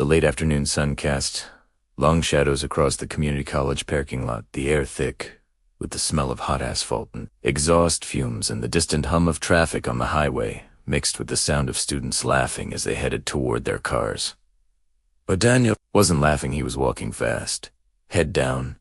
The late afternoon sun cast long shadows across the community college parking lot, the air thick with the smell of hot asphalt and exhaust fumes and the distant hum of traffic on the highway, mixed with the sound of students laughing as they headed toward their cars. But Daniel wasn't laughing, he was walking fast, head down,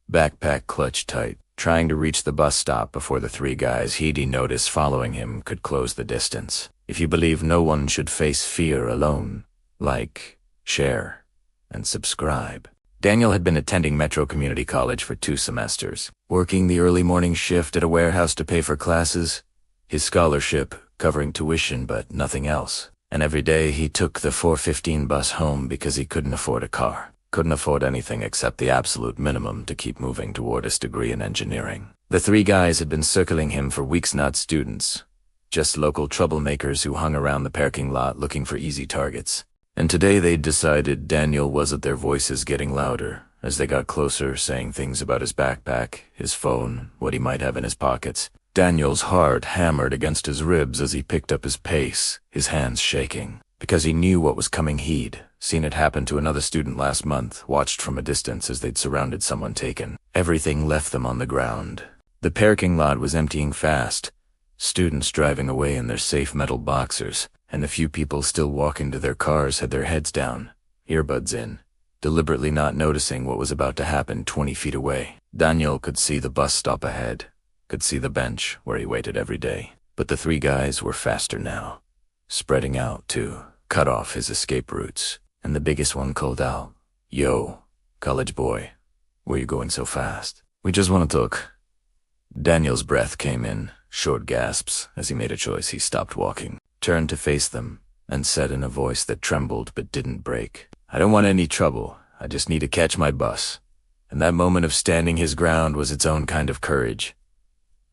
backpack clutched tight, trying to reach the bus stop before the three guys he'd noticed following him could close the distance. If you believe no one should face fear alone, like, share, and subscribe. Daniel had been attending Metro Community College for 2 semesters, working the early morning shift at a warehouse to pay for classes, his scholarship covering tuition but nothing else. And every day he took the 4:15 bus home because he couldn't afford a car. Couldn't afford anything except the absolute minimum to keep moving toward his degree in engineering. The three guys had been circling him for weeks, not students, just local troublemakers who hung around the parking lot looking for easy targets. And today they'd decided Daniel wasn't, their voices getting louder as they got closer, saying things about his backpack, his phone, what he might have in his pockets. Daniel's heart hammered against his ribs as he picked up his pace, his hands shaking, because he knew what was coming. He'd seen it happen to another student last month, watched from a distance as they'd surrounded someone taken. Everything left them on the ground. The parking lot was emptying fast, students driving away in their safe metal boxers, and the few people still walking to their cars had their heads down, earbuds in, deliberately not noticing what was about to happen 20 feet away. Daniel could see the bus stop ahead, could see the bench where he waited every day. But the three guys were faster now, spreading out to cut off his escape routes. And the biggest one called out, "Yo, college boy, where you going so fast? We just want to talk." Daniel's breath came in short gasps as he made a choice. He stopped walking, turned to face them, and said in a voice that trembled but didn't break, "I don't want any trouble. I just need to catch my bus." And that moment of standing his ground was its own kind of courage.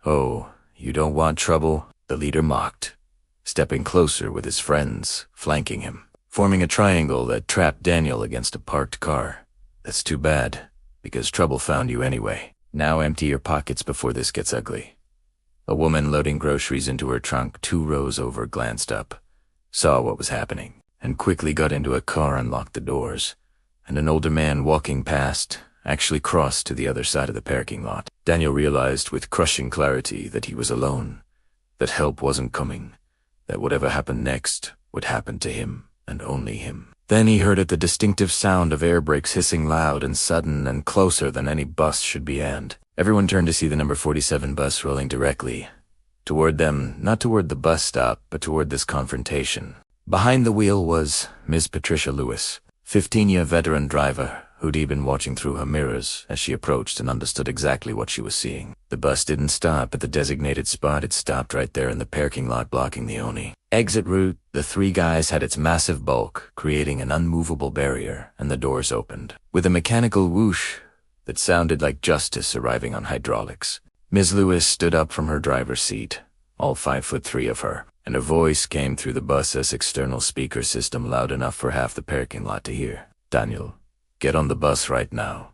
"Oh, you don't want trouble?" the leader mocked, stepping closer with his friends flanking him, forming a triangle that trapped Daniel against a parked car. "That's too bad, because trouble found you anyway. Now empty your pockets before this gets ugly." A woman loading groceries into her trunk 2 rows over glanced up, saw what was happening, and quickly got into a car and locked the doors. And an older man walking past actually crossed to the other side of the parking lot. Daniel realized with crushing clarity that he was alone, that help wasn't coming, that whatever happened next would happen to him and only him. Then he heard it, the distinctive sound of air brakes hissing loud and sudden and closer than any bus should be, and everyone turned to see the number 47 bus rolling directly toward them, not toward the bus stop, but toward this confrontation. Behind the wheel was Ms. Patricia Lewis, 15-year veteran driver who'd been watching through her mirrors as she approached and understood exactly what she was seeing. The bus didn't stop at the designated spot. It stopped right there in the parking lot, blocking the only exit route. The three guys had its massive bulk, creating an unmovable barrier, and the doors opened. With a mechanical whoosh that sounded like justice arriving on hydraulics, Ms. Lewis stood up from her driver's seat, all 5'3" of her, and a voice came through the bus's external speaker system loud enough for half the parking lot to hear. "Daniel, get on the bus right now.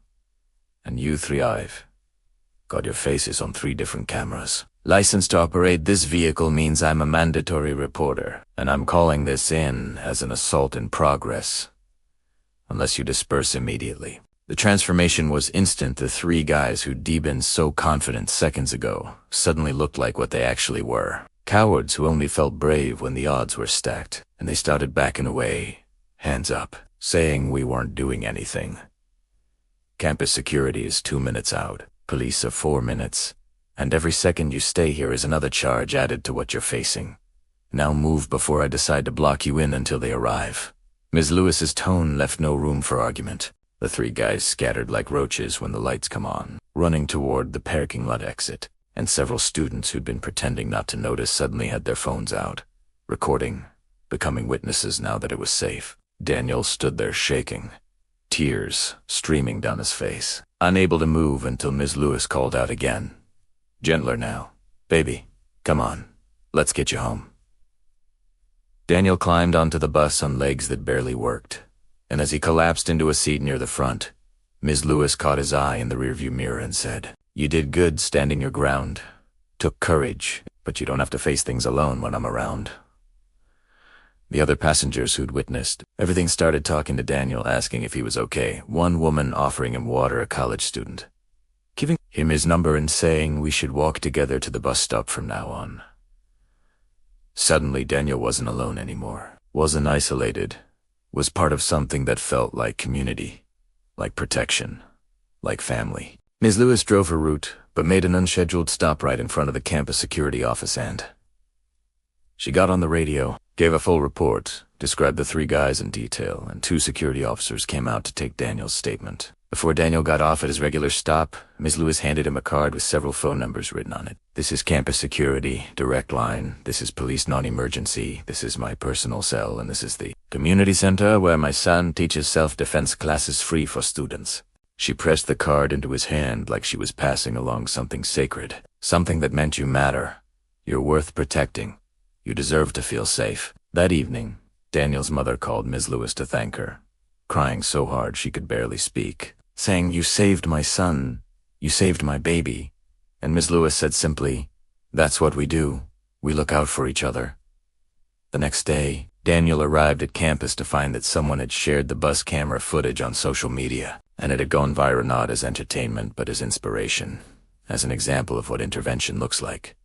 And you three, I've got your faces on 3 different cameras. License to operate this vehicle means I'm a mandatory reporter, and I'm calling this in as an assault in progress, unless you disperse immediately." The transformation was instant. The 3 guys who'd been so confident seconds ago suddenly looked like what they actually were. Cowards who only felt brave when the odds were stacked, and they started backing away, hands up, saying we weren't doing anything. "Campus security is 2 minutes out, police are 4 minutes, and every second you stay here is another charge added to what you're facing. Now move before I decide to block you in until they arrive." Ms. Lewis's tone left no room for argument. The 3 guys scattered like roaches when the lights come on, running toward the parking lot exit, and several students who'd been pretending not to notice suddenly had their phones out, recording, becoming witnesses now that it was safe. Daniel stood there shaking, tears streaming down his face, unable to move until Ms. Lewis called out again, "Gentler now, baby, come on, let's get you home." Daniel climbed onto the bus on legs that barely worked, and as he collapsed into a seat near the front, Ms. Lewis caught his eye in the rearview mirror and said, "You did good standing your ground. Took courage, but you don't have to face things alone when I'm around." The other passengers who'd witnessed everything started talking to Daniel, asking if he was okay. One woman offering him water, a college student, giving him his number and saying we should walk together to the bus stop from now on. Suddenly, Daniel wasn't alone anymore, wasn't isolated, was part of something that felt like community, like protection, like family. Ms. Lewis drove her route, but made an unscheduled stop right in front of the campus security office, and she got on the radio, gave a full report, described the 3 guys in detail, and 2 security officers came out to take Daniel's statement. Before Daniel got off at his regular stop, Ms. Lewis handed him a card with several phone numbers written on it. This is campus security, direct line. This is police non-emergency. This is my personal cell, and this is the community center where my son teaches self-defense classes free for students. She pressed the card into his hand like she was passing along something sacred, something that meant you matter. You're worth protecting. You deserve to feel safe. That evening, Daniel's mother called Ms. Lewis to thank her, crying so hard she could barely speak, saying, "You saved my son. You saved my baby." And Ms. Lewis said simply, "That's what we do. We look out for each other." The next day, Daniel arrived at campus to find that someone had shared the bus camera footage on social media, and it had gone viral not as entertainment but as inspiration, as an example of what intervention looks like.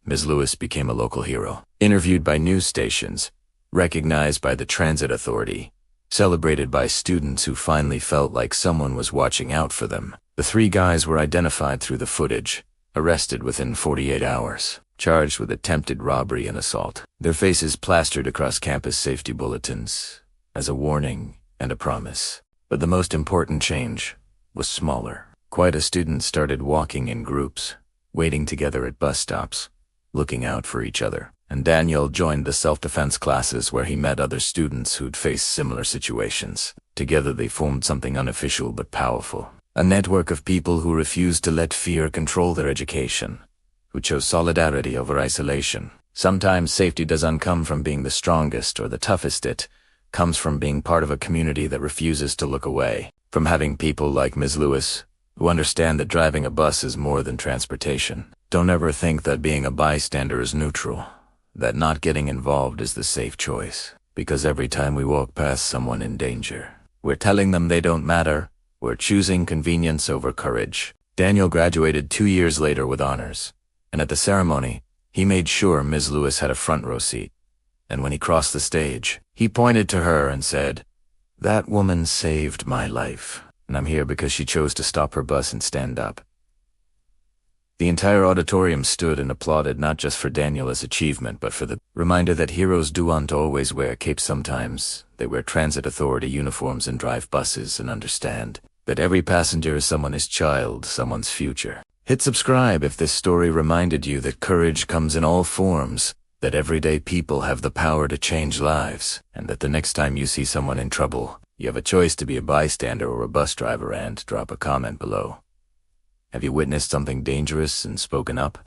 Ms. Lewis became a local hero, interviewed by news stations, recognized by the transit authority, celebrated by students who finally felt like someone was watching out for them. The 3 guys were identified through the footage, arrested within 48 hours, charged with attempted robbery and assault, their faces plastered across campus safety bulletins as a warning and a promise. But the most important change was smaller. Quite a students started walking in groups, waiting together at bus stops, looking out for each other. And Daniel joined the self-defense classes where he met other students who'd faced similar situations. Together they formed something unofficial but powerful, a network of people who refused to let fear control their education, who chose solidarity over isolation. Sometimes safety doesn't come from being the strongest or the toughest, it comes from being part of a community that refuses to look away, from having people like Ms. Lewis, who understand that driving a bus is more than transportation. Don't ever think that being a bystander is neutral, that not getting involved is the safe choice, because every time we walk past someone in danger, we're telling them they don't matter. We're choosing convenience over courage. Daniel graduated 2 years later with honors, and at the ceremony, he made sure Ms. Lewis had a front row seat. And when he crossed the stage, he pointed to her and said, "That woman saved my life, and I'm here because she chose to stop her bus and stand up." The entire auditorium stood and applauded, not just for Daniel's achievement, but for the reminder that heroes don't always wear capes. Sometimes they wear transit authority uniforms and drive buses, and understand that every passenger is someone's child, someone's future. Hit subscribe if this story reminded you that courage comes in all forms, that everyday people have the power to change lives, and that the next time you see someone in trouble, you have a choice to be a bystander or a bus driver. And drop a comment below. Have you witnessed something dangerous and spoken up?